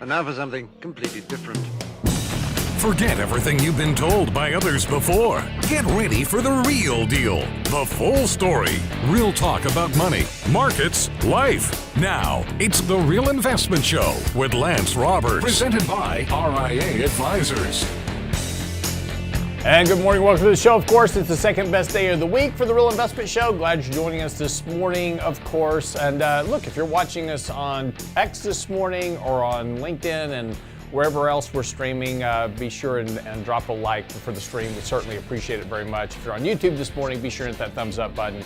And now for something completely different. Forget everything you've been told by others before. Get ready for the real deal. The full story. Real talk about money, markets, life. Now, it's The Real Investment Show with Lance Roberts. Presented by RIA Advisors. And good morning, welcome to the show. Of course, it's the second best day of the week for The Real Investment Show. Glad you're joining us this morning, of course. And look, if you're watching us on X this morning or on LinkedIn and wherever else we're streaming, be sure and drop a like for the stream. We certainly appreciate it very much. If you're on YouTube this morning, be sure to hit that thumbs up button. It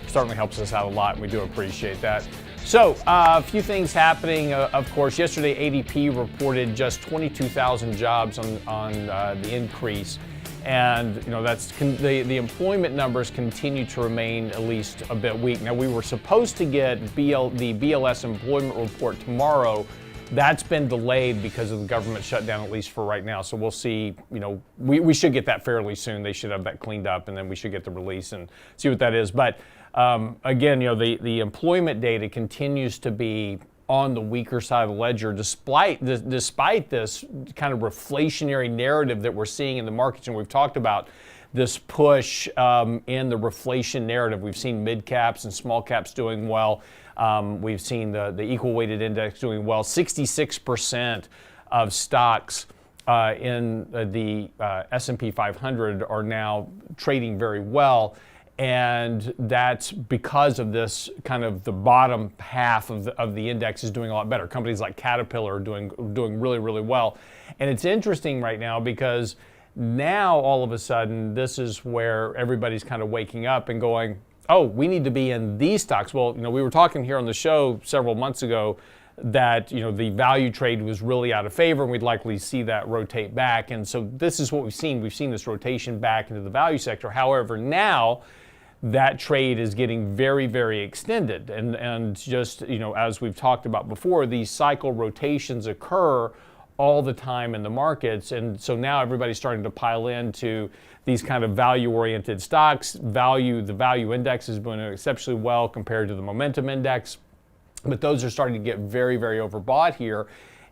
certainly helps us out a lot, and we do appreciate that. So, a few things happening. Of course, yesterday ADP reported just 22,000 jobs on the increase. And that's the employment numbers continue to remain at least a bit weak. Now, we were supposed to get the BLS employment report tomorrow. That's been delayed because of the government shutdown, at least for right now. So we'll see. We should get that fairly soon. They should have that cleaned up, and then we should get the release and see what that is. But again, the employment data continues to be on the weaker side of the ledger, despite this kind of reflationary narrative that we're seeing in the markets. And we've talked about this push in the reflation narrative. We've seen mid caps and small caps doing well. We've seen the equal weighted index doing well. 66% of stocks in the S&P 500 are now trading very well. And that's because of this kind of the bottom half of the index is doing a lot better. Companies like Caterpillar are doing really, really well. And it's interesting right now because now all of a sudden this is where everybody's kind of waking up and going, oh, we need to be in these stocks. Well, we were talking here on the show several months ago that the value trade was really out of favor, and we'd likely see that rotate back. And so this is what we've seen. We've seen this rotation back into the value sector. However, now that trade is getting very, very extended. And just, as we've talked about before, these cycle rotations occur all the time in the markets. And so now everybody's starting to pile into these kind of value-oriented stocks. The value index is doing exceptionally well compared to the momentum index. But those are starting to get very, very overbought here.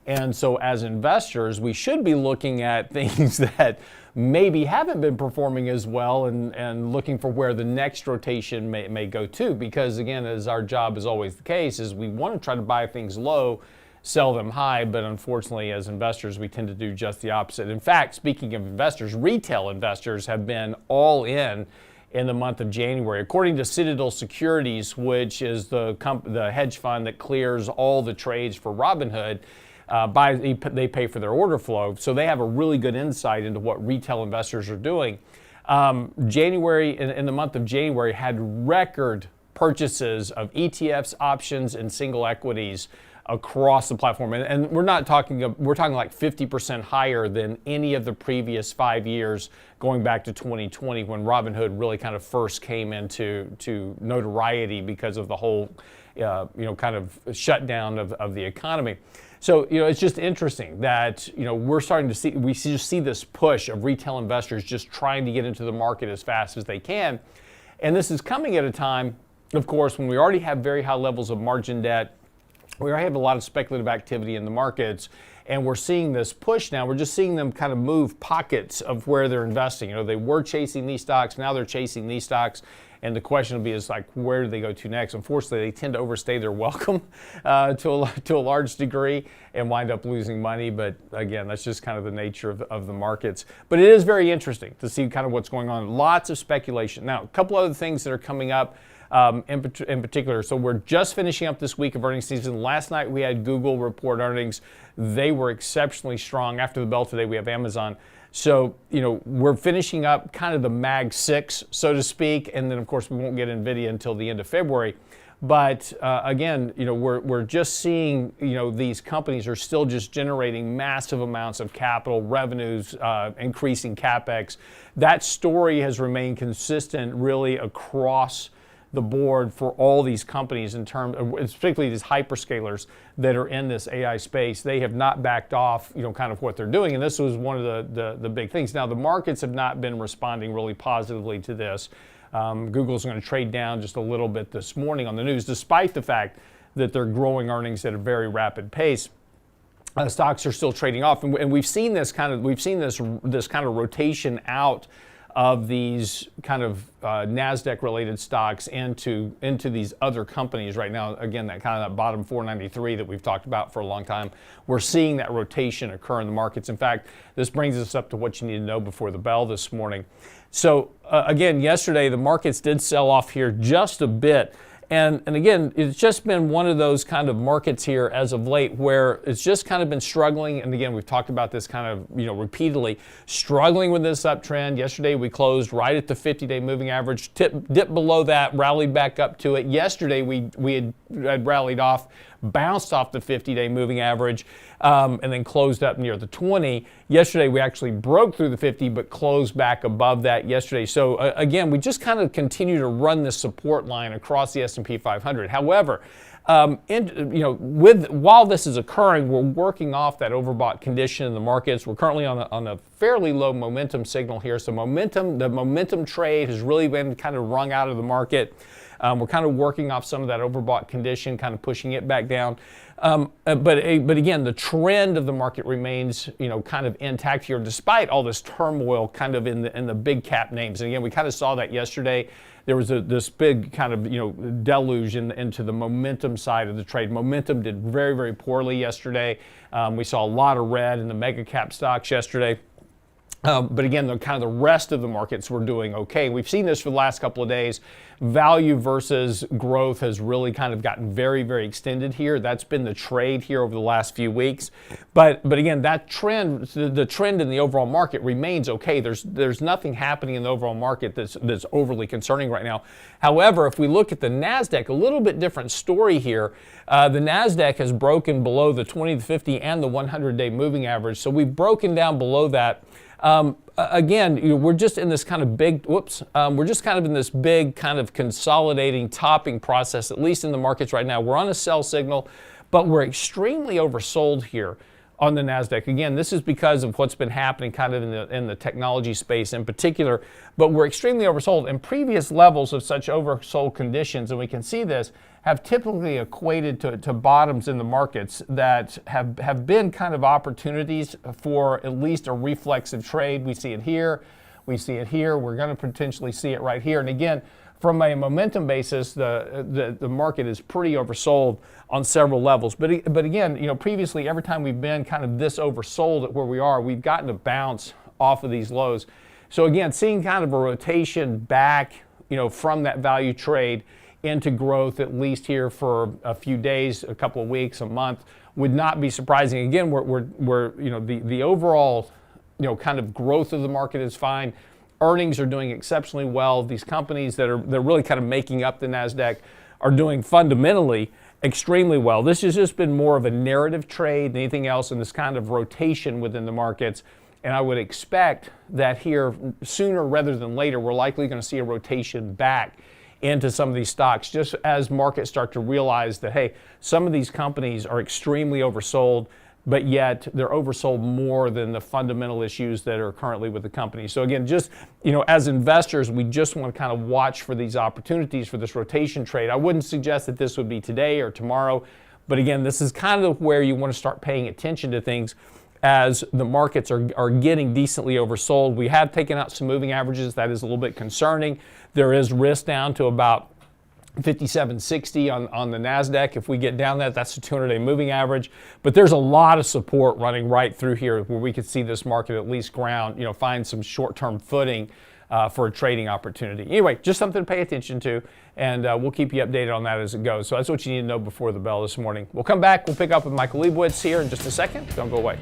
And so as investors, we should be looking at things that maybe haven't been performing as well and looking for where the next rotation may go to. Because again, as our job is always the case, is we want to try to buy things low, sell them high, but unfortunately as investors, we tend to do just the opposite. In fact, speaking of investors, retail investors have been all in the month of January. According to Citadel Securities, which is the hedge fund that clears all the trades for Robinhood, they pay for their order flow, so they have a really good insight into what retail investors are doing. January, in the month of January, had record purchases of ETFs, options, and single equities across the platform. And we're talking like 50% higher than any of the previous 5 years, going back to 2020 when Robinhood really kind of first came into notoriety because of the whole kind of shutdown of the economy. So, it's just interesting that, we're starting to see this push of retail investors just trying to get into the market as fast as they can. And this is coming at a time, of course, when we already have very high levels of margin debt. We already have a lot of speculative activity in the markets, and we're seeing this push now. We're just seeing them kind of move pockets of where they're investing. They were chasing these stocks, now they're chasing these stocks. And the question will be is like, where do they go to next? Unfortunately, they tend to overstay their welcome to a large degree and wind up losing money. But again, that's just kind of the nature of the markets. But it is very interesting to see kind of what's going on. Lots of speculation. Now, a couple other things that are coming up in particular. So we're just finishing up this week of earnings season. Last night we had Google report earnings. They were exceptionally strong. After the bell today, we have Amazon. So, we're finishing up kind of the Mag 6, so to speak, and then, of course, we won't get NVIDIA until the end of February. But again, we're just seeing, these companies are still just generating massive amounts of capital, revenues, increasing CapEx. That story has remained consistent really across the board for all these companies in terms of, particularly these hyperscalers that are in this AI space. They have not backed off, kind of what they're doing. And this was one of the big things. Now, the markets have not been responding really positively to this. Google's going to trade down just a little bit this morning on the news, despite the fact that they're growing earnings at a very rapid pace. stocks are still trading off, and we've seen this kind of rotation out of these kind of Nasdaq related stocks into these other companies right now. Again, that kind of that bottom 493 that we've talked about for a long time. We're seeing that rotation occur in the markets. In fact, this brings us up to what you need to know before the bell this morning. So again, yesterday the markets did sell off here just a bit. And again, it's just been one of those kind of markets here as of late where it's just kind of been struggling. And again, we've talked about this kind of, repeatedly, struggling with this uptrend. Yesterday, we closed right at the 50-day moving average, dipped below that, rallied back up to it. Yesterday, we had rallied off, bounced off the 50-day moving average, and then closed up near the 20. Yesterday, we actually broke through the 50, but closed back above that yesterday. So again, we just kind of continue to run this support line across the S&P 500. However, while this is occurring, we're working off that overbought condition in the markets. We're currently on a fairly low momentum signal here. So the momentum trade has really been kind of wrung out of the market. We're kind of working off some of that overbought condition, kind of pushing it back down. But again, the trend of the market remains, kind of intact here, despite all this turmoil kind of in the big cap names. And again, we kind of saw that yesterday. There was this big kind of, deluge into the momentum side of the trade. Momentum did very, very poorly yesterday. We saw a lot of red in the mega cap stocks yesterday. But again, the rest of the markets were doing okay. We've seen this for the last couple of days. Value versus growth has really kind of gotten very, very extended here. That's been the trade here over the last few weeks. But again, that trend, the trend in the overall market remains okay. There's nothing happening in the overall market that's overly concerning right now. However, if we look at the Nasdaq, a little bit different story here. The Nasdaq has broken below the 20, the 50, and the 100-day moving average. So we've broken down below that. Again, we're just in this kind of big, we're just kind of in this big kind of consolidating, topping process, at least in the markets right now. We're on a sell signal, but we're extremely oversold here on the Nasdaq. Again, this is because of what's been happening kind of in the technology space in particular, but we're extremely oversold. And previous levels of such oversold conditions, and we can see this, have typically equated to bottoms in the markets that have been kind of opportunities for at least a reflexive trade. We see it here, we see it here, we're going to potentially see it right here. And again, from a momentum basis, the market is pretty oversold on several levels. But again, previously, every time we've been kind of this oversold at where we are, we've gotten a bounce off of these lows. So again, seeing kind of a rotation back, from that value trade into growth, at least here for a few days, a couple of weeks, a month, would not be surprising. Again, the overall, kind of growth of the market is fine. Earnings are doing exceptionally well. These companies they're really kind of making up the Nasdaq are doing fundamentally extremely well. This has just been more of a narrative trade than anything else in this kind of rotation within the markets. And I would expect that here sooner rather than later, we're likely going to see a rotation back into some of these stocks, just as markets start to realize that, hey, some of these companies are extremely oversold, but yet they're oversold more than the fundamental issues that are currently with the company. So again, just, as investors, we just want to kind of watch for these opportunities for this rotation trade. I wouldn't suggest that this would be today or tomorrow, but again, this is kind of where you want to start paying attention to things as the markets are getting decently oversold. We have taken out some moving averages. That is a little bit concerning. There is risk down to about 5760 on the Nasdaq. If we get down that's the 200-day moving average. But there's a lot of support running right through here where we could see this market at least find some short-term footing for a trading opportunity. Anyway, just something to pay attention to, and we'll keep you updated on that as it goes. So that's what you need to know before the bell this morning. We'll come back. We'll pick up with Michael Lebowitz here in just a second. Don't go away.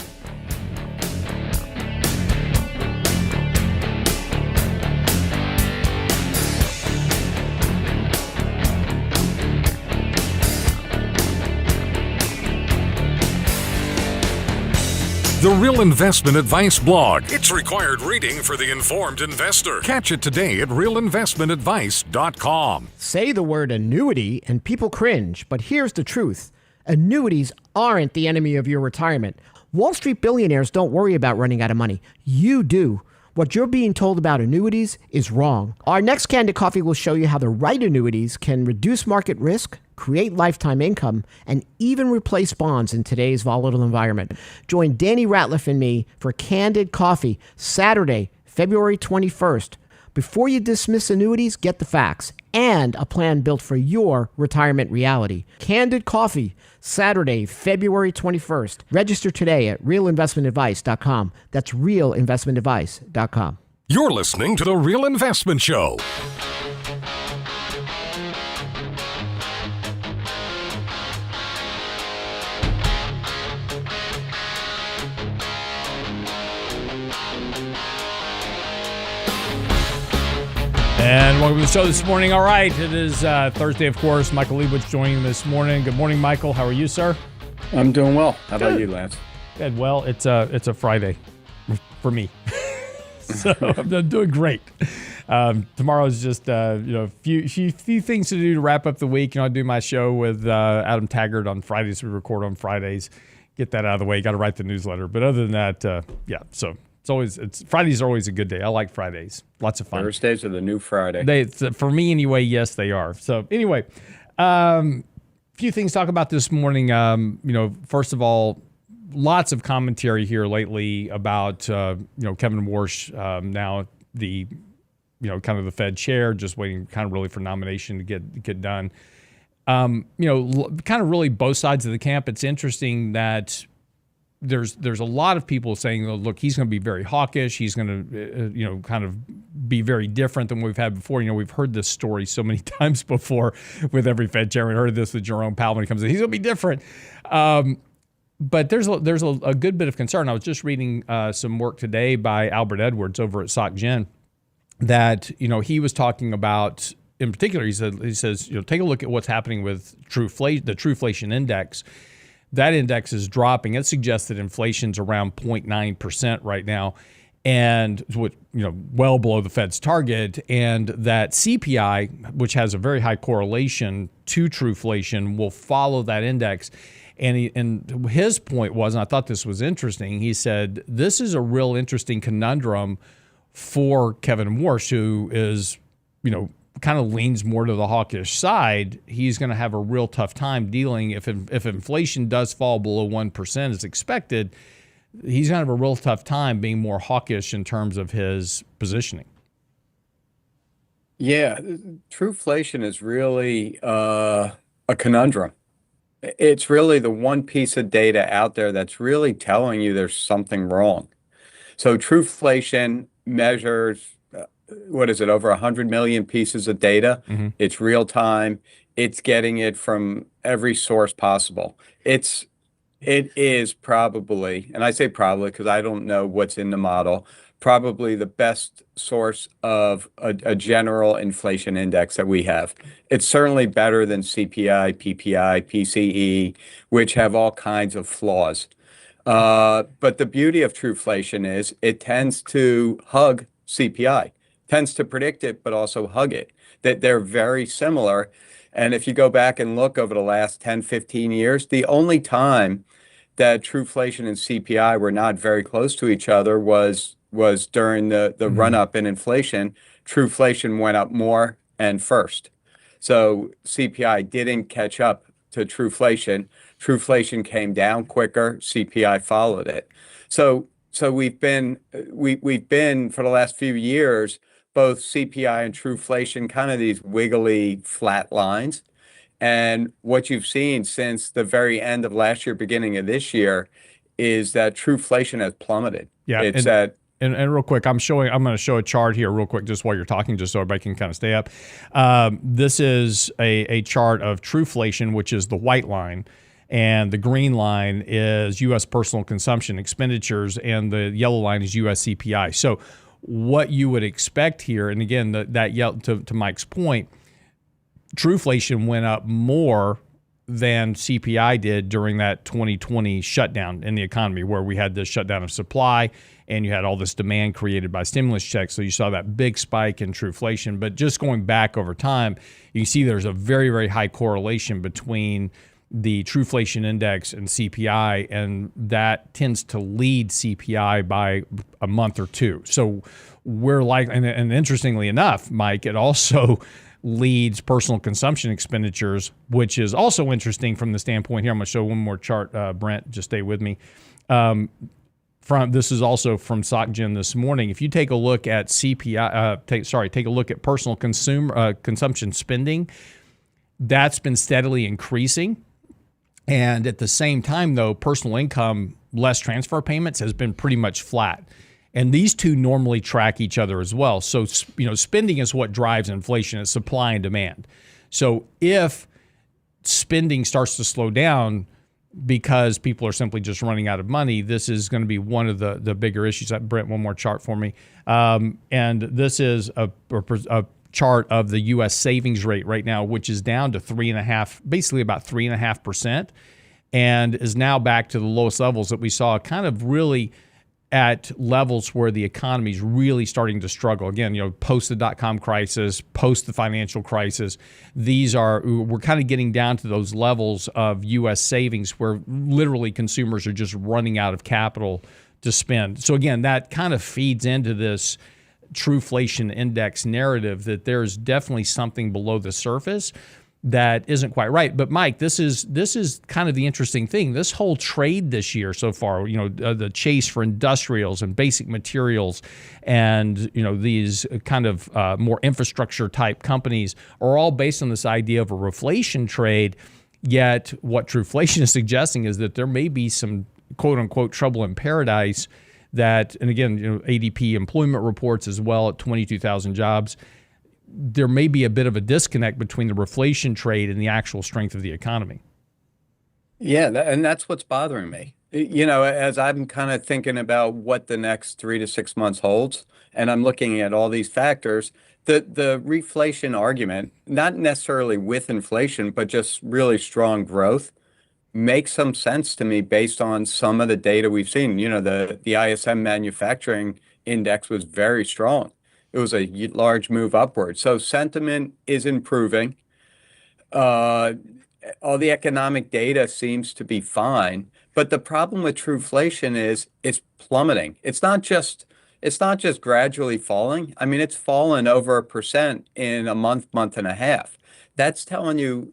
The Real Investment Advice blog. It's required reading for the informed investor. Catch it today at realinvestmentadvice.com. Say the word annuity and people cringe, but here's the truth. Annuities aren't the enemy of your retirement. Wall Street billionaires don't worry about running out of money. You do. What you're being told about annuities is wrong. Our next Candid Coffee will show you how the right annuities can reduce market risk, create lifetime income, and even replace bonds in today's volatile environment. Join Danny Ratliff and me for Candid Coffee, Saturday, February 21st. Before you dismiss annuities, get the facts and a plan built for your retirement reality. Candid Coffee, Saturday, February 21st. Register today at realinvestmentadvice.com. That's realinvestmentadvice.com. You're listening to The Real Investment Show. And welcome to the show this morning. All right, it is Thursday, of course. Michael Lebowitz joining this morning. Good morning, Michael. How are you, sir? I'm doing well. How about you, Lance? Good. Well, it's a Friday for me, so I'm doing great. Tomorrow's just few things to do to wrap up the week. I do my show with Adam Taggart on Fridays. We record on Fridays. Get that out of the way. Got to write the newsletter. But other than that, So. Fridays are always a good day. I like Fridays. Lots of fun. Thursdays are the new Friday. For me anyway, yes, they are. So anyway, few things to talk about this morning. First of all, lots of commentary here lately about Kevin Warsh, now the kind of the Fed chair, just waiting kind of really for nomination to get done. Kind of really both sides of the camp. It's interesting that there's a lot of people saying, look, he's going to be very hawkish. He's going to, kind of be very different than we've had before. We've heard this story so many times before with every Fed chairman. We heard this with Jerome Powell when he comes in. He's going to be different. But there's a good bit of concern. I was just reading some work today by Albert Edwards over at SocGen that, he was talking about, in particular, he says, take a look at what's happening with the Truflation index. That index is dropping. It suggests that inflation's around 0.9% right now, and well below the Fed's target. And that CPI, which has a very high correlation to Truflation, will follow that index. And his point was, and I thought this was interesting, he said, this is a real interesting conundrum for Kevin Warsh, who is, kind of leans more to the hawkish side. He's going to have a real tough time dealing if inflation does fall below 1% as expected. He's going to have a real tough time being more hawkish in terms of his positioning. Yeah, Truflation is really a conundrum. It's really the one piece of data out there that's really telling you there's something wrong. So Truflation measures over 100 million pieces of data. Mm-hmm. It's real time. It's getting it from every source possible. It is probably, and I say probably because I don't know what's in the model, probably the best source of a general inflation index that we have. It's certainly better than CPI, PPI, PCE, which have all kinds of flaws. But the beauty of Truflation is it tends to hug CPI. Tends to predict it, but also hug it, that they're very similar. And if you go back and look over the last 10, 15 years, the only time that Truflation and CPI were not very close to each other was during the run-up in inflation. Truflation went up more and first. So CPI didn't catch up to Truflation. Truflation came down quicker, CPI followed it. So we've been for the last few years, both CPI and Truflation, kind of these wiggly flat lines. And what you've seen since the very end of last year, beginning of this year, is that Truflation has plummeted. Yeah, and real quick, I'm going to show a chart here real quick just while you're talking, just so everybody can kind of stay up. This is a chart of Truflation, which is the white line, and the green line is U.S. personal consumption expenditures, and the yellow line is U.S. CPI. So what you would expect here, and again, to Mike's point, Truflation went up more than CPI did during that 2020 shutdown in the economy, where we had this shutdown of supply and you had all this demand created by stimulus checks. So you saw that big spike in Truflation. But just going back over time, you see there's a very, very high correlation between the Truflation index and CPI, and that tends to lead CPI by a month or two. So we're like, and interestingly enough, Mike, it also leads personal consumption expenditures, which is also interesting from the standpoint here. I'm going to show one more chart, Brent, just stay with me. This is also from SocGen this morning. If you take a look at CPI, take a look at personal consumption spending, that's been steadily increasing. And at the same time, though, personal income less transfer payments has been pretty much flat. And these two normally track each other as well. So, spending is what drives inflation, it's supply and demand. So if spending starts to slow down because people are simply just running out of money, this is going to be one of the bigger issues. Brent, one more chart for me. And this is a chart of the U.S. savings rate right now, which is down to 3.5%, basically about 3.5%, and is now back to the lowest levels that we saw kind of really at levels where the economy is really starting to struggle. Again, post the dot-com crisis, post the financial crisis, we're kind of getting down to those levels of U.S. savings where literally consumers are just running out of capital to spend. So again, that kind of feeds into this Truflation index narrative that there's definitely something below the surface that isn't quite right. But Mike, this is kind of the interesting thing. This whole trade this year so far, the chase for industrials and basic materials and, these kind of more infrastructure type companies are all based on this idea of a reflation trade. Yet what Truflation is suggesting is that there may be some quote unquote trouble in paradise that, and again, ADP employment reports as well at 22,000 jobs. There may be a bit of a disconnect between the reflation trade and the actual strength of the economy. Yeah, and that's what's bothering me. As I'm kind of thinking about what the next 3 to 6 months holds, and I'm looking at all these factors, the reflation argument, not necessarily with inflation, but just really strong growth, makes some sense to me based on some of the data we've seen. The ISM manufacturing index was very strong. It was a large move upward. So sentiment is improving. All the economic data seems to be fine. But the problem with Truflation is it's plummeting. It's not just gradually falling. I mean, it's fallen over 1% in a month and a half. That's telling you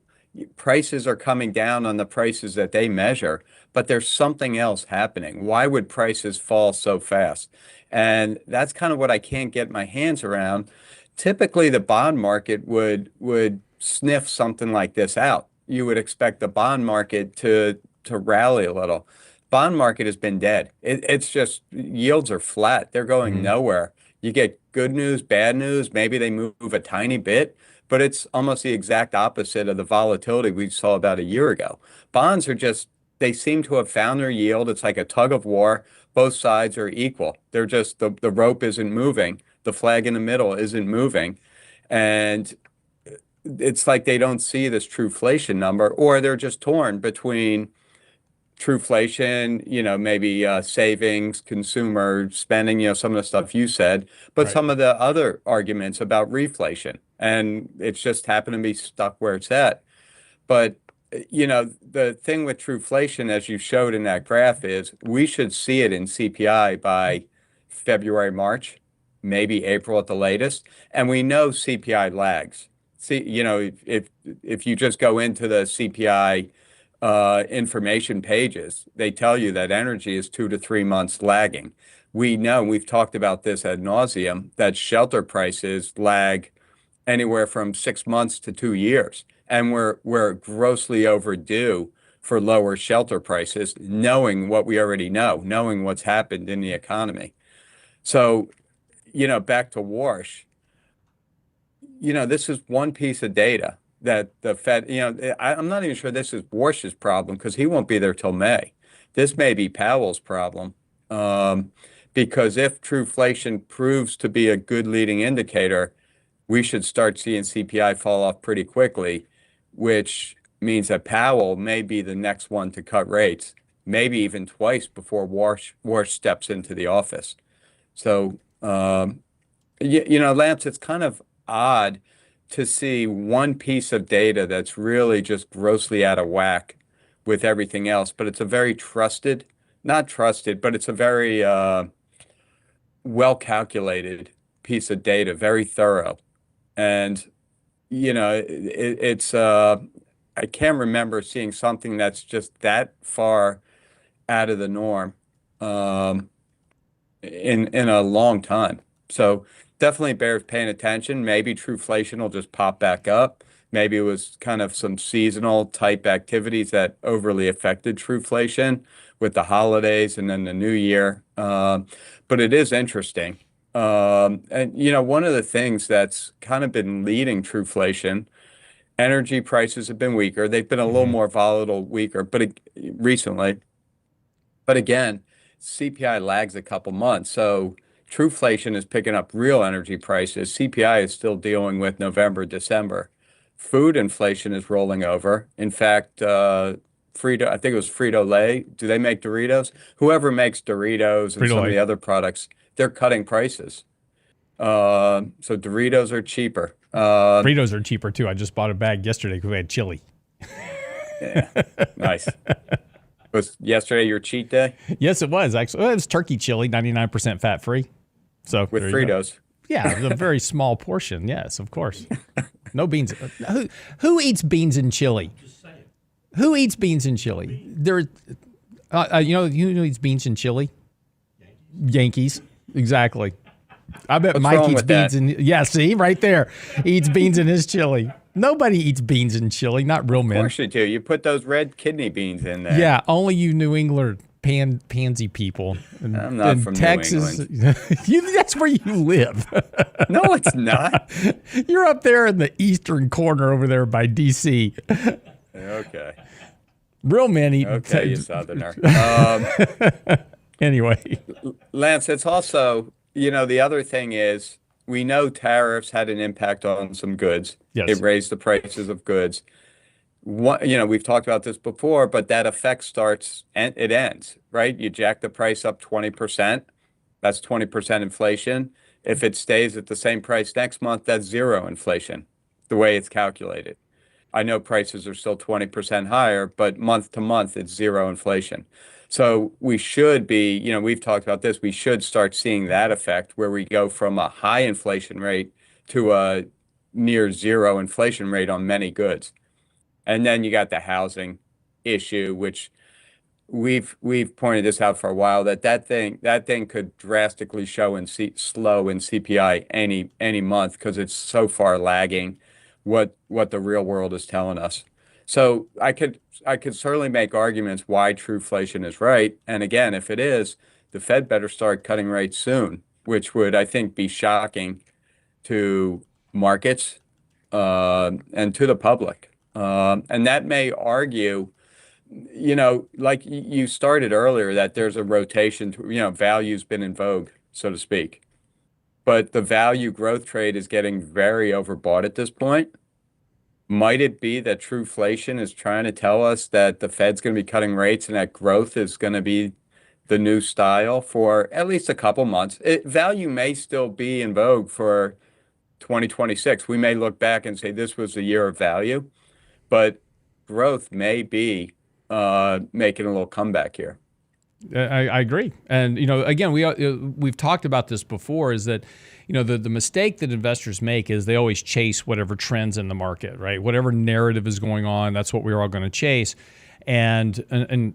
prices are coming down on the prices that they measure, but there's something else happening. Why would prices fall so fast? And that's kind of what I can't get my hands around. Typically, the bond market would sniff something like this out. You would expect the bond market to rally a little. Bond market has been dead. It's just yields are flat. They're going nowhere. You get good news, bad news. Maybe they move a tiny bit, but it's almost the exact opposite of the volatility we saw about a year ago. Bonds are they seem to have found their yield. It's like a tug of war. Both sides are equal. They're just, the rope isn't moving. The flag in the middle isn't moving. And it's like they don't see this Truflation number, or they're just torn between Truflation, maybe savings, consumer spending, some of the stuff you said, but Right. some of the other arguments about reflation. And it's just happened to be stuck where it's at. But the thing with Truflation, as you showed in that graph, is we should see it in CPI by February, March, maybe April at the latest. And we know CPI lags. See, if you just go into the CPI information pages, they tell you that energy is 2 to 3 months lagging. We know, we've talked about this ad nauseum, that shelter prices lag anywhere from 6 months to 2 years. And we're grossly overdue for lower shelter prices, knowing what we already know, knowing what's happened in the economy. So, back to Warsh, this is one piece of data that the Fed, I'm not even sure this is Warsh's problem because he won't be there till May. This may be Powell's problem, because if Truflation proves to be a good leading indicator, we should start seeing CPI fall off pretty quickly, which means that Powell may be the next one to cut rates, maybe even twice before Warsh steps into the office. So, Lance, it's kind of odd to see one piece of data that's really just grossly out of whack with everything else, but it's a very not trusted, but it's a very well-calculated piece of data, very thorough. And, it's I can't remember seeing something that's just that far out of the norm um, in a long time. So definitely bears paying attention. Maybe Truflation will just pop back up. Maybe it was kind of some seasonal type activities that overly affected Truflation with the holidays and then the new year. But it is interesting. And one of the things that's kind of been leading Truflation, energy prices have been weaker. They've been a little more volatile, weaker, but recently. But again, CPI lags a couple months. So Truflation is picking up real energy prices. CPI is still dealing with November, December. Food inflation is rolling over. In fact, Frito, I think it was Frito-Lay. Do they make Doritos? Whoever makes Doritos and some of the other products, they're cutting prices. So Doritos are cheaper. Fritos are cheaper too. I just bought a bag yesterday because we had chili. Yeah, nice. Was yesterday your cheat day? Yes, it was actually. It was turkey chili, 99% fat free. So with Fritos. Yeah, it was a very small portion. Yes, of course. No beans. Who eats beans in chili? Who eats beans in chili? There, you know who eats beans in chili? Yankees. Exactly. I bet What's Mike wrong eats with beans that? in. Yeah, see right there, he eats beans in his chili. Nobody eats beans in chili. Not real men. Of course you do. You put those red kidney beans in there. Yeah, only you New England pansy people. And, I'm not from Texas. New England. That's where you live. No, it's not. You're up there in the eastern corner over there by D.C. Okay. Real men eat. Okay, you southerner. Anyway. Lance, it's also, the other thing is we know tariffs had an impact on some goods. Yes. It raised the prices of goods. We've talked about this before, but that effect starts and it ends, right? You jack the price up 20%. That's 20% inflation. If it stays at the same price next month, that's zero inflation, the way it's calculated. I know prices are still 20% higher, but month to month, it's zero inflation. So we should be, we've talked about this, we should start seeing that effect where we go from a high inflation rate to a near zero inflation rate on many goods. And then you got the housing issue, which we've pointed this out for a while, that thing could drastically slow in CPI any month because it's so far lagging what the real world is telling us. So I could certainly make arguments why Truflation is right. And again, if it is, the Fed better start cutting rates soon, which would, I think, be shocking to markets and to the public. And that may argue, like you started earlier, that there's a rotation to, value's been in vogue, so to speak. But the value growth trade is getting very overbought at this point. Might it be that Truflation is trying to tell us that the Fed's going to be cutting rates and that growth is going to be the new style for at least a couple months? Value may still be in vogue for 2026. We may look back and say this was the year of value, but growth may be making a little comeback here. I agree. And, again, we've talked about this before, is that, the mistake that investors make is they always chase whatever trends in the market, right? Whatever narrative is going on, that's what we're all going to chase. And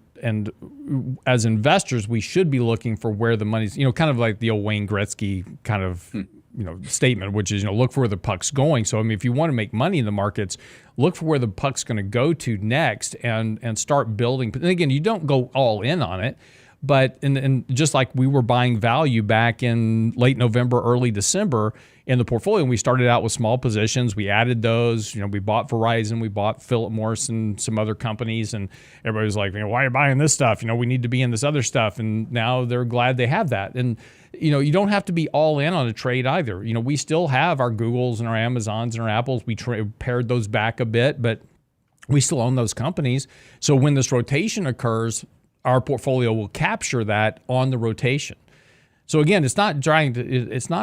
as investors, we should be looking for where the money's, kind of like the old Wayne Gretzky kind of, statement, which is, look for where the puck's going. So, if you want to make money in the markets, look for where the puck's going to go to next and start building. And again, you don't go all in on it, but and just like we were buying value back in late November, early December in the portfolio, and we started out with small positions. We added those, we bought Verizon, we bought Philip Morris and some other companies, and everybody was like, why are you buying this stuff? We need to be in this other stuff. And now they're glad they have that. And you don't have to be all in on a trade either. We still have our Googles and our Amazons and our Apples. We pared those back a bit, but we still own those companies. So when this rotation occurs, our portfolio will capture that on the rotation. So again, it's not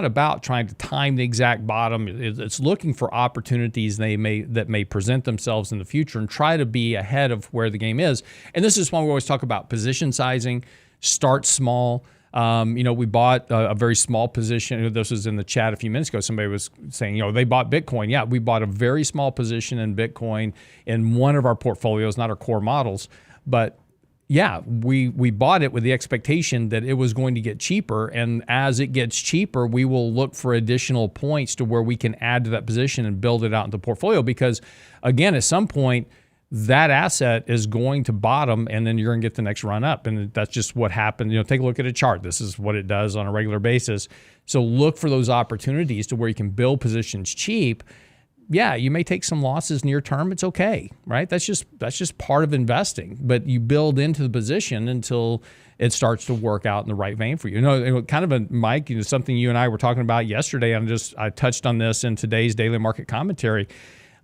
about trying to time the exact bottom. It's looking for opportunities that may present themselves in the future and try to be ahead of where the game is. And this is why we always talk about position sizing, start small. We bought a very small position. This was in the chat a few minutes ago. Somebody was saying, they bought Bitcoin. Yeah, we bought a very small position in Bitcoin in one of our portfolios, not our core models. But yeah, we bought it with the expectation that it was going to get cheaper. And as it gets cheaper, we will look for additional points to where we can add to that position and build it out into the portfolio. Because again, at some point, that asset is going to bottom and then you're going to get the next run up. And that's just what happened. Take a look at a chart. This is what it does on a regular basis. So look for those opportunities to where you can build positions cheap. Yeah, you may take some losses near term. It's okay, right? That's just part of investing. But you build into the position until it starts to work out in the right vein for you. Kind of Mike, something you and I were talking about yesterday. I touched on this in today's daily market commentary.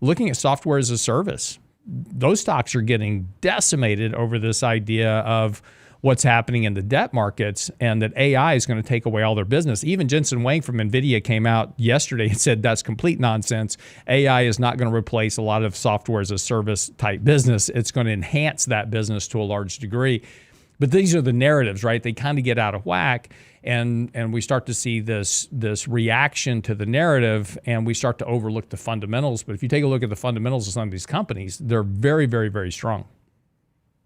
Looking at software as a service. Those stocks are getting decimated over this idea of what's happening in the debt markets and that AI is going to take away all their business. Even Jensen Huang from NVIDIA came out yesterday and said that's complete nonsense. AI is not going to replace a lot of software as a service type business. It's going to enhance that business to a large degree. But these are the narratives, right? They kind of get out of whack, and we start to see this reaction to the narrative, and we start to overlook the fundamentals. But if you take a look at the fundamentals of some of these companies, they're very, very, very strong.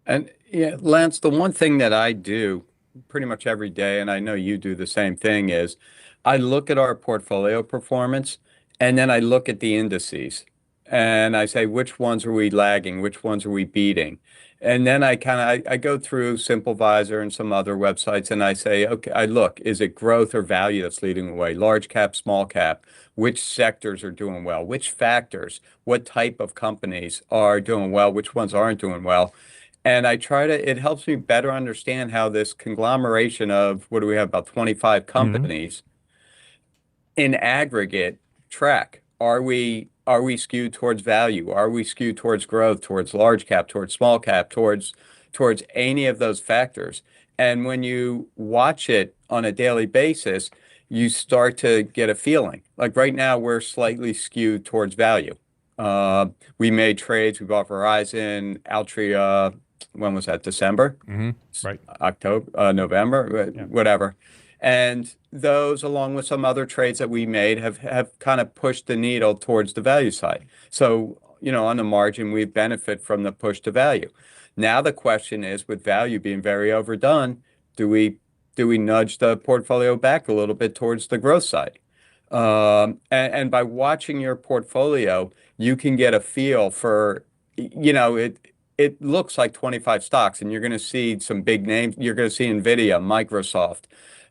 And yeah, Lance, the one thing that I do pretty much every day, and I know you do the same thing, is I look at our portfolio performance, and then I look at the indices, and I say, which ones are we lagging? Which ones are we beating? And then I go through SimpleVisor and some other websites, and I say, okay, I look, is it growth or value that's leading the way? Large cap, small cap, which sectors are doing well? Which factors, what type of companies are doing well? Which ones aren't doing well? And it helps me better understand how this conglomeration of, what do we have, about 25 companies in aggregate track. Are we skewed towards value? Are we skewed towards growth, towards large cap, towards small cap, towards any of those factors? And when you watch it on a daily basis, you start to get a feeling. Like right now, we're slightly skewed towards value. We made trades. We bought Verizon, Altria. When was that? December? Right. October, November, whatever. And those, along with some other trades that we made, have kind of pushed the needle towards the value side. So, on the margin, we benefit from the push to value. Now the question is, with value being very overdone, do we nudge the portfolio back a little bit towards the growth side? And by watching your portfolio, you can get a feel for, it looks like 25 stocks, and you're going to see some big names. You're going to see NVIDIA, Microsoft,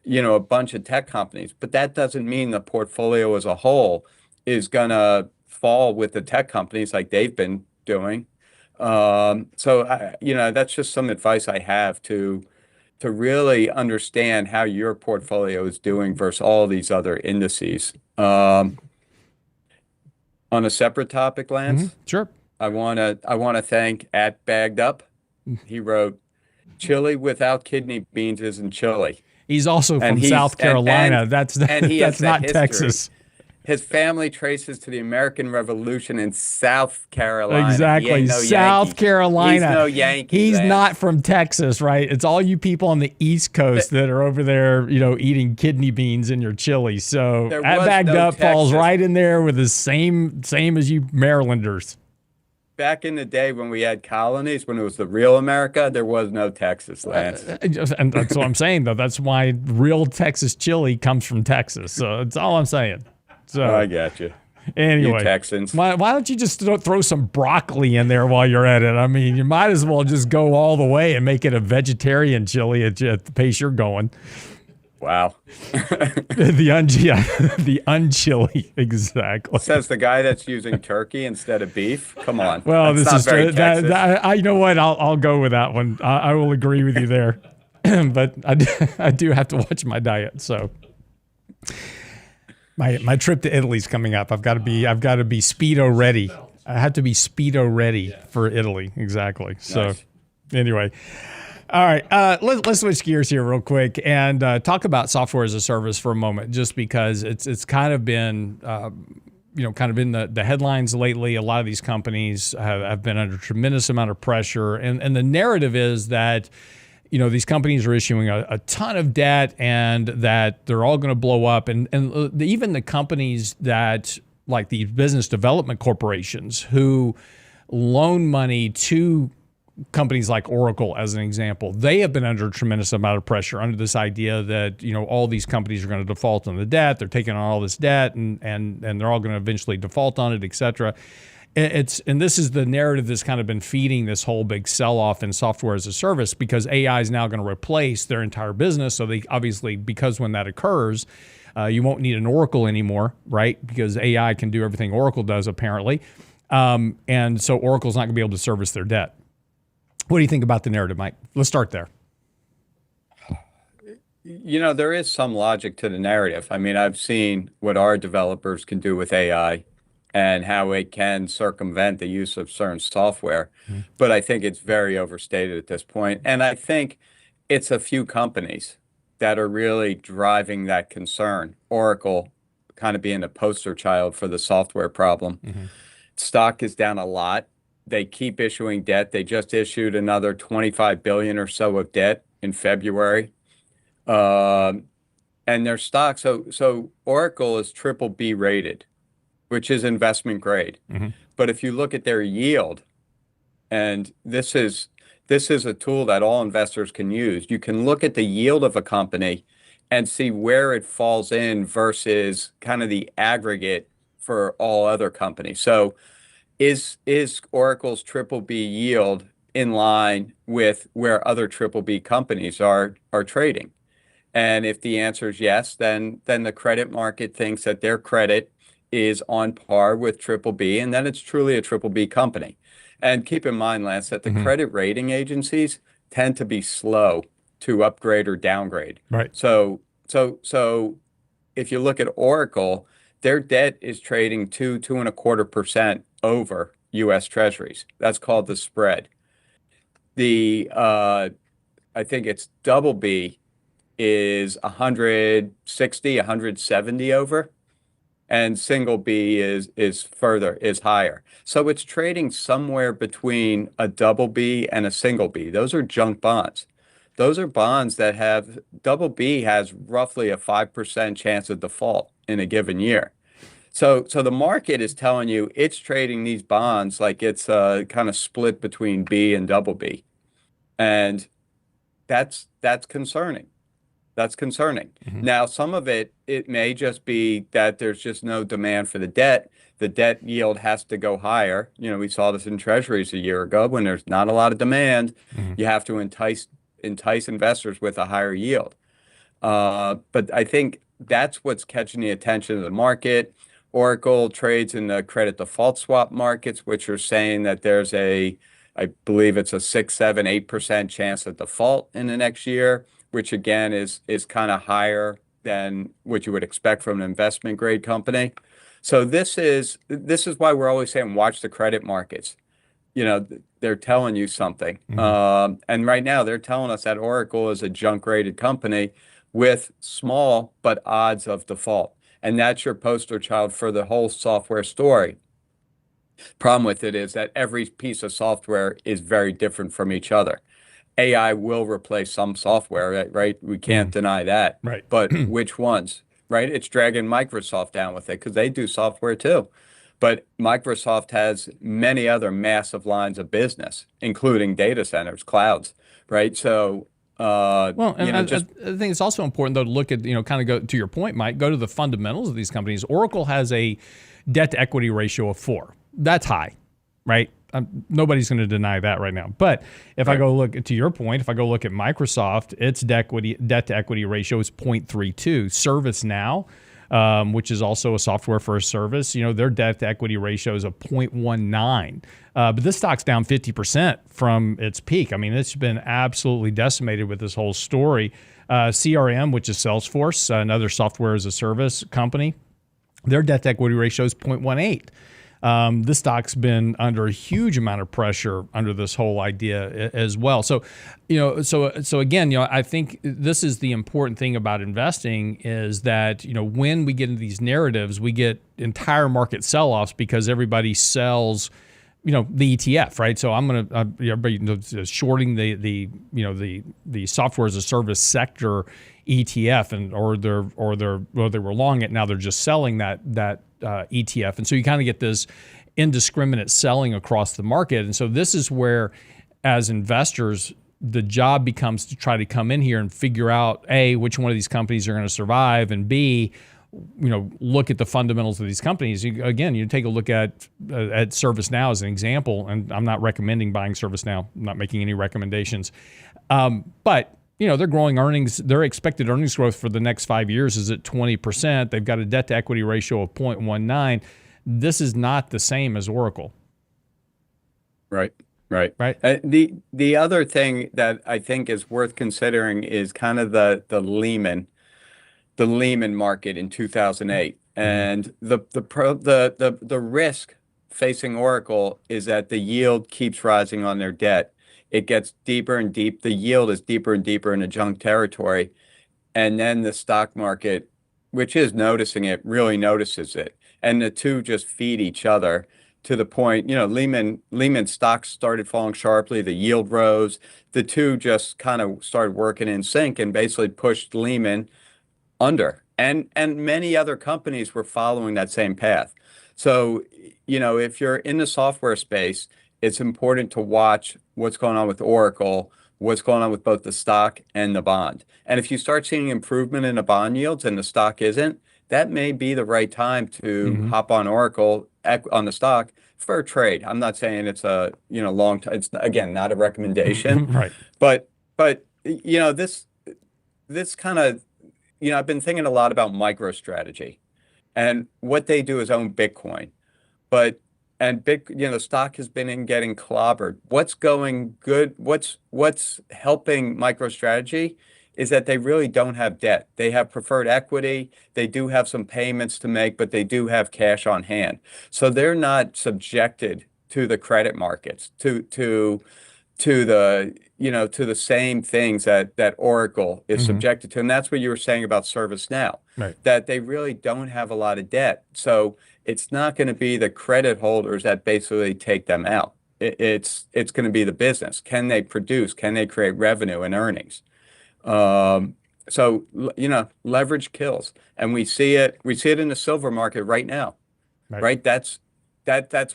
a bunch of tech companies. But that doesn't mean the portfolio as a whole is going to fall with the tech companies like they've been doing. That's just some advice I have to really understand how your portfolio is doing versus all these other indices. On a separate topic, Lance? Sure. I want to thank @BaggedUp. He wrote, "Chili without kidney beans isn't chili." He's also from South Carolina. That's not Texas. His family traces to the American Revolution in South Carolina. Exactly. South Carolina. He's no Yankee. He's not from Texas, right? It's all you people on the East Coast that are over there, eating kidney beans in your chili. So @BaggedUp falls right in there with the same as you Marylanders. Back in the day when we had colonies, when it was the real America, there was no Texas, Lance. And that's what I'm saying, though. That's why real Texas chili comes from Texas. So that's all I'm saying. So I got you. Anyway, you Texans. Why don't you just throw some broccoli in there while you're at it? I mean, you might as well just go all the way and make it a vegetarian chili at the pace you're going. Wow. the unchili, exactly. Says the guy that's using turkey instead of beef. Come on. Well, this is true. You know what? I'll go with that one. I will agree with you there. But I do have to watch my diet. So my trip to Italy's coming up. I've got to be Speedo ready. I have to be Speedo ready for Italy. Exactly. So anyway. All right, let's switch gears here real quick and talk about software as a service for a moment, just because it's kind of been, kind of in the headlines lately. A lot of these companies have been under a tremendous amount of pressure, and the narrative is that, these companies are issuing a ton of debt and that they're all going to blow up. And even the companies that, like these business development corporations who loan money to companies like Oracle, as an example, they have been under a tremendous amount of pressure under this idea that, all these companies are going to default on the debt. They're taking on all this debt and they're all going to eventually default on it, et cetera. And this is the narrative that's kind of been feeding this whole big sell-off in software as a service, because AI is now going to replace their entire business. So they obviously, because when that occurs, you won't need an Oracle anymore, right? Because AI can do everything Oracle does, apparently. And so Oracle's not going to be able to service their debt. What do you think about the narrative, Mike? Let's start there. There is some logic to the narrative. I mean, I've seen what our developers can do with AI and how it can circumvent the use of certain software. But I think it's very overstated at this point. And I think it's a few companies that are really driving that concern. Oracle kind of being a poster child for the software problem. Stock is down a lot. They keep issuing debt. They just issued another 25 billion or so of debt in February. And their stock, so Oracle is BBB rated, which is investment grade. But if you look at their yield, and this is a tool that all investors can use, you can look at the yield of a company and see where it falls in versus kind of the aggregate for all other companies. So is Oracle's BBB yield in line with where other BBB companies are trading? And if the answer is yes, then the credit market thinks that their credit is on par with BBB, and then it's truly a BBB company. And keep in mind, Lance, that the credit rating agencies tend to be slow to upgrade or downgrade. Right. So if you look at Oracle, their debt is trading 2.25% over U.S. Treasuries. That's called the spread. The I think it's BB is 160, 170 over, and single B is higher. So it's trading somewhere between a BB and a single B. Those are junk bonds. Those are bonds that have BB has roughly a 5% chance of default in a given year. So the market is telling you it's trading these bonds like it's kind of split between B and BB. And that's concerning. That's concerning. Now, some of it may just be that there's just no demand for the debt. The debt yield has to go higher. We saw this in treasuries a year ago. When there's not a lot of demand, you have to entice investors with a higher yield. But I think that's what's catching the attention of the market. Oracle trades in the credit default swap markets, which are saying that there's I believe it's a 6, 7, 8% chance of default in the next year, which again is kind of higher than what you would expect from an investment grade company. So this is why we're always saying watch the credit markets. They're telling you something. And right now they're telling us that Oracle is a junk rated company with small but odds of default. And that's your poster child for the whole software story. Problem with it is that every piece of software is very different from each other. AI will replace some software, right? We can't deny that. Right. But which ones, right? It's dragging Microsoft down with it because they do software too. But Microsoft has many other massive lines of business, including data centers, clouds, right? So, I think it's also important, though, to look at, kind of go to your point, Mike, go to the fundamentals of these companies. Oracle has a debt to equity ratio of 4. That's high, right? Nobody's going to deny that right now. But if I go look to your point, if I go look at Microsoft, its debt to equity ratio is 0.32. ServiceNow, which is also a software for a service, their debt to equity ratio is a 0.19. But this stock's down 50% from its peak. I mean, it's been absolutely decimated with this whole story. CRM, which is Salesforce, another software as a service company, their debt to equity ratio is 0.18. This stock's been under a huge amount of pressure under this whole idea as well. So, so again, I think this is the important thing about investing is that, when we get into these narratives, we get entire market sell-offs because everybody sells the ETF, right? So I'm going to everybody knows, shorting the software as a service sector ETF, or they were long it, now they're just selling that ETF, and so you kind of get this indiscriminate selling across the market. And so this is where, as investors, the job becomes to try to come in here and figure out A, which one of these companies are going to survive, and B, look at the fundamentals of these companies. You take a look at ServiceNow as an example, and I'm not recommending buying ServiceNow. I'm not making any recommendations. But they're growing earnings. Their expected earnings growth for the next 5 years is at 20%. They've got a debt to equity ratio of 0.19. This is not the same as Oracle. Right. Right. The other thing that I think is worth considering is kind of the Lehman market in 2008, and the risk facing Oracle is that the yield keeps rising on their debt. It gets deeper and deep. The yield is deeper and deeper into junk territory, and then the stock market, which is noticing it, really notices it, and the two just feed each other to the point. Lehman stocks started falling sharply. The yield rose. The two just kind of started working in sync and basically pushed Lehman under, and many other companies were following that same path. So if you're in the software space, it's important to watch what's going on with Oracle, what's going on with both the stock and the bond. And if you start seeing improvement in the bond yields and the stock isn't, that may be the right time to hop on Oracle on the stock for a trade. I'm not saying it's a long time. It's, again, not a recommendation, right? But this kind of, I've been thinking a lot about MicroStrategy, and what they do is own Bitcoin, the stock has been getting clobbered. What's going good? What's helping MicroStrategy is that they really don't have debt. They have preferred equity. They do have some payments to make, but they do have cash on hand, so they're not subjected to the credit markets, to the same things that Oracle is subjected to. And that's what you were saying about ServiceNow, right? That they really don't have a lot of debt. So it's not going to be the credit holders that basically take them out. It's going to be the business. Can they produce? Can they create revenue and earnings? So leverage kills. And we see it in the silver market right now, right? That's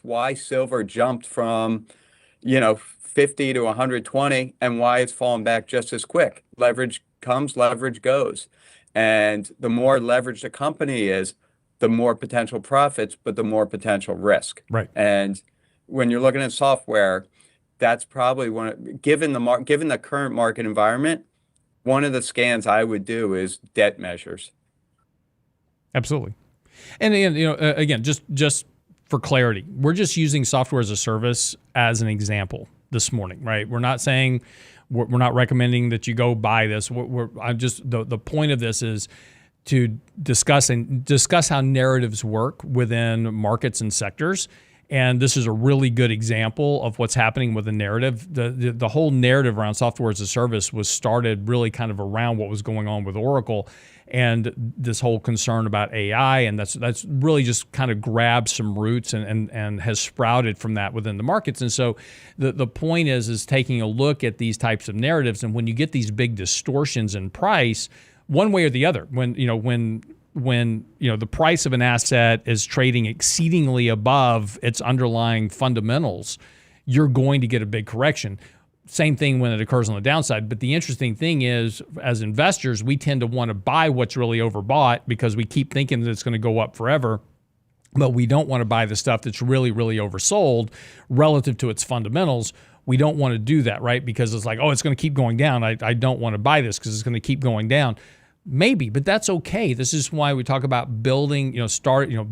why silver jumped from, 50 to 120, and why it's fallen back just as quick. Leverage comes, leverage goes. And the more leveraged a company is, the more potential profits, but the more potential risk. Right. And when you're looking at software, that's probably given the current market environment, one of the scans I would do is debt measures. Absolutely. And again, just for clarity, we're just using software as a service as an example this morning, right? We're not saying, we're not recommending that you go buy this. The point of this is to discuss how narratives work within markets and sectors. And this is a really good example of what's happening with the narrative. The whole narrative around software as a service was started really kind of around what was going on with Oracle and this whole concern about AI. And that's really just kind of grabbed some roots and has sprouted from that within the markets. And so the point is taking a look at these types of narratives. And when you get these big distortions in price, one way or the other, when the price of an asset is trading exceedingly above its underlying fundamentals, you're going to get a big correction. Same thing when it occurs on the downside. But the interesting thing is, as investors, we tend to want to buy what's really overbought because we keep thinking that it's going to go up forever. But we don't want to buy the stuff that's really, really oversold relative to its fundamentals. We don't want to do that, right? Because it's like, oh, it's going to keep going down. I don't want to buy this because it's going to keep going down. Maybe, but that's okay. This is why we talk about building,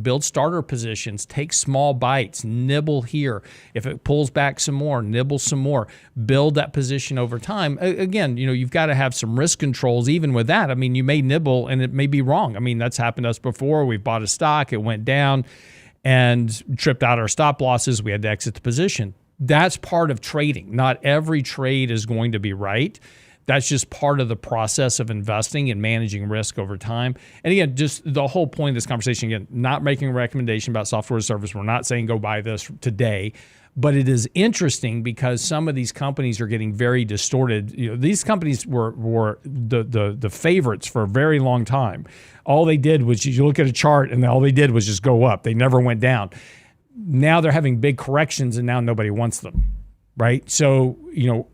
build starter positions, take small bites, nibble here. If it pulls back some more, nibble some more, build that position over time. Again, you've got to have some risk controls even with that. I mean, you may nibble and it may be wrong. I mean, that's happened to us before. We've bought a stock, it went down and tripped out our stop losses. We had to exit the position. That's part of trading. Not every trade is going to be right. That's just part of the process of investing and managing risk over time. And again, just the whole point of this conversation, again, not making a recommendation about software as a service. We're not saying go buy this today, But it is interesting because some of these companies are getting very distorted. These companies were the favorites for a very long time. All they did was you look at a chart and all they did was just go up. They never went down. Now they're having big corrections and now nobody wants them, right? So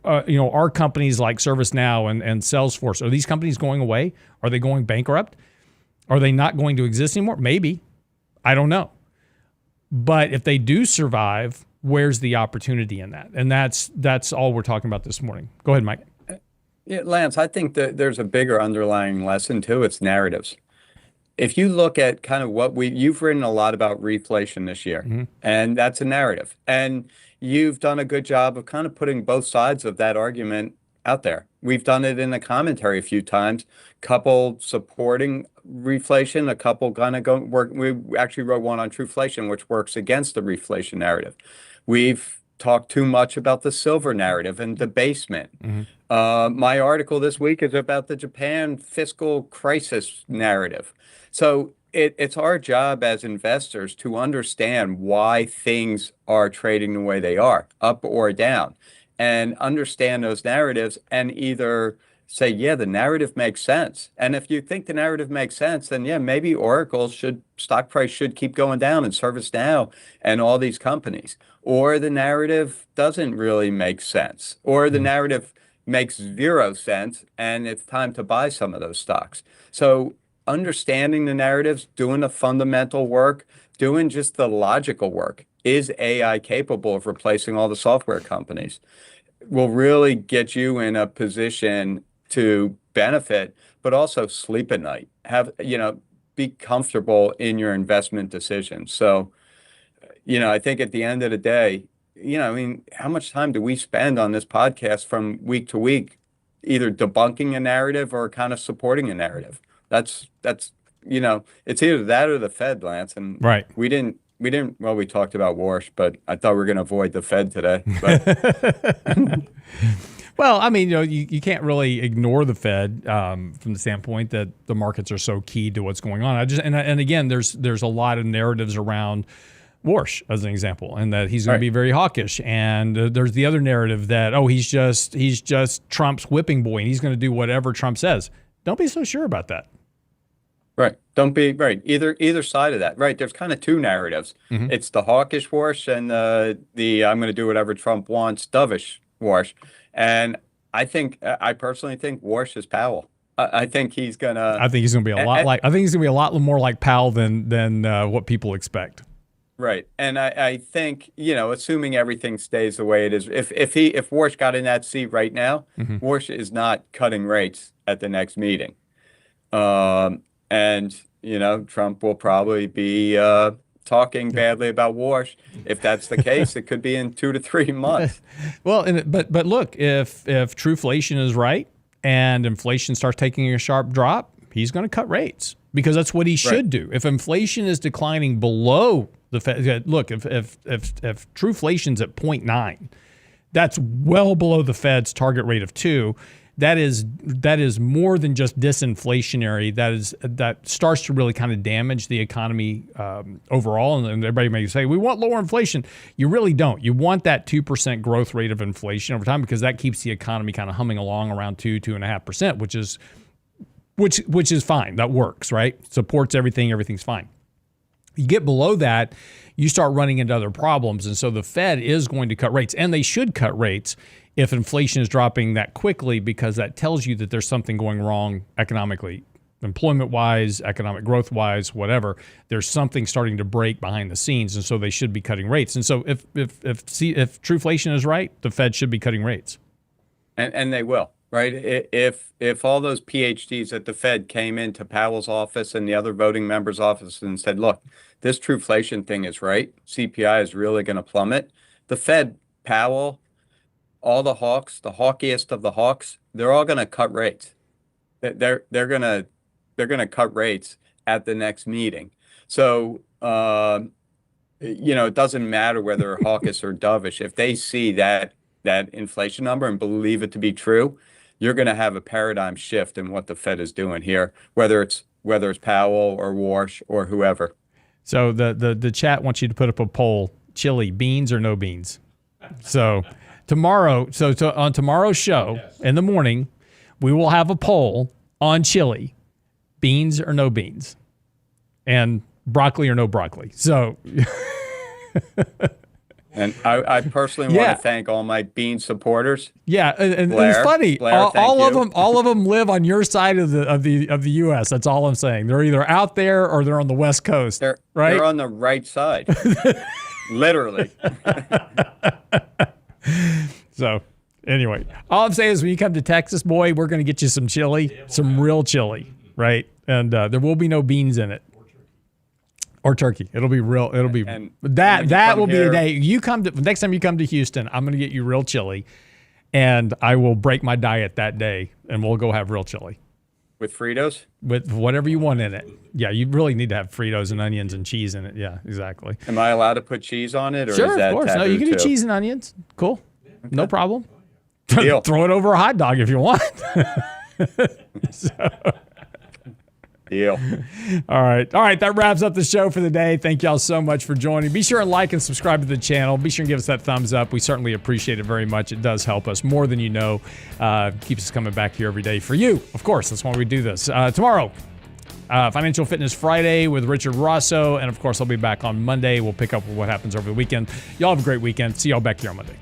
our companies like ServiceNow and Salesforce, are these companies going away? Are they going bankrupt? Are they not going to exist anymore? Maybe. I don't know. But if they do survive, where's the opportunity in that? And that's all we're talking about this morning. Go ahead, Mike. Yeah, Lance, I think that there's a bigger underlying lesson too. It's narratives. If you look at kind of you've written a lot about reflation this year, and that's a narrative. And you've done a good job of kind of putting both sides of that argument out there. We've done it in the commentary a few times, couple supporting reflation, a couple kind of going work. We actually wrote one on Truflation, which works against the reflation narrative. We've talked too much about the silver narrative and debasement. My article this week is about the Japan fiscal crisis narrative. So it's our job as investors to understand why things are trading the way they are, up or down, and understand those narratives and either say, yeah, the narrative makes sense. And if you think the narrative makes sense, then yeah, maybe Oracle's stock price should keep going down, and ServiceNow and all these companies. Or the narrative doesn't really make sense, or the narrative makes zero sense and it's time to buy some of those stocks. So understanding the narratives, doing the fundamental work, doing just the logical work. Is AI capable of replacing all the software companies? Will really get you in a position to benefit, but also sleep at night. Be comfortable in your investment decisions. So, I think at the end of the day, how much time do we spend on this podcast from week to week, either debunking a narrative or kind of supporting a narrative? That's it's either that or the Fed, Lance. And right. We talked about Warsh, but I thought we were going to avoid the Fed today. But well, I mean, you can't really ignore the Fed from the standpoint that the markets are so key to what's going on. And again, there's a lot of narratives around Warsh as an example, and that he's going to be very hawkish. And there's the other narrative that he's just Trump's whipping boy, and he's going to do whatever Trump says. Don't be so sure about that. Right. Don't be right. Either side of that. Right. There's kind of two narratives. It's the hawkish Warsh and the I'm going to do whatever Trump wants dovish Warsh. And I personally think Warsh is Powell. I think he's going to. I think he's going to be a lot like. I think he's going to be a lot more like Powell than what people expect. Right. And I think, assuming everything stays the way it is, if Warsh got in that seat right now, Warsh is not cutting rates at the next meeting. And, Trump will probably be talking badly about Warsh. If that's the case, it could be in 2 to 3 months. Well, but look, if Truflation is right and inflation starts taking a sharp drop, he's going to cut rates because that's what he should do. If inflation is declining below the Fed, look, if Truflation's at 0.9, that's well below the Fed's target rate of 2. That is more than just disinflationary. That starts to really kind of damage the economy overall. And everybody may say, we want lower inflation. You really don't. You want that 2% growth rate of inflation over time because that keeps the economy kind of humming along around 2.5%, which is fine. That works, right? Supports everything. Everything's fine. You get below that, you start running into other problems. And so the Fed is going to cut rates, and they should cut rates if inflation is dropping that quickly, because that tells you that there's something going wrong economically, employment-wise, economic growth-wise, whatever. There's something starting to break behind the scenes, and so they should be cutting rates. And so if Truflation is right, the Fed should be cutting rates. And they will, right? If all those PhDs at the Fed came into Powell's office and the other voting members' office and said, look, this Truflation thing is right, CPI is really going to plummet, the Fed, Powell, all the hawks, the hawkiest of the hawks, they're all going to cut rates. They're going to cut rates at the next meeting. So it doesn't matter whether hawkish or dovish. If they see that inflation number and believe it to be true, you're going to have a paradigm shift in what the Fed is doing here, whether it's Powell or Warsh or whoever. So the chat wants you to put up a poll: chili, beans or no beans? So tomorrow, on tomorrow's show in the morning, we will have a poll on chili, beans or no beans, and broccoli or no broccoli. So, and I personally want to thank all my bean supporters. Yeah, and Blair, it's funny. Blair, all of them live on your side of the U.S. That's all I'm saying. They're either out there or they're on the West Coast. Right? They're on the right side, literally. So, anyway, all I'm saying is when you come to Texas, boy, we're going to get you some chili, some real chili, right? And there will be no beans in it. Or turkey. It'll be real. It'll be that will be a day. Next time you come to Houston, I'm going to get you real chili, and I will break my diet that day, and we'll go have real chili with Fritos, with whatever you want in it. Yeah, you really need to have Fritos and onions and cheese in it. Yeah, exactly. Am I allowed to put cheese on it, or sure, is that of course. No, you can do too? cheese and onions. Cool, no problem. Deal. Throw it over a hot dog if you want. Deal. All right. That wraps up the show for the day. Thank y'all so much for joining. Be sure and like and subscribe to the channel. Be sure and give us that thumbs up. We certainly appreciate it very much. It does help us more than you know. Keeps us coming back here every day for you. Of course, that's why we do this. Tomorrow, Financial Fitness Friday with Richard Rosso. And of course, I'll be back on Monday. We'll pick up what happens over the weekend. Y'all have a great weekend. See y'all back here on Monday.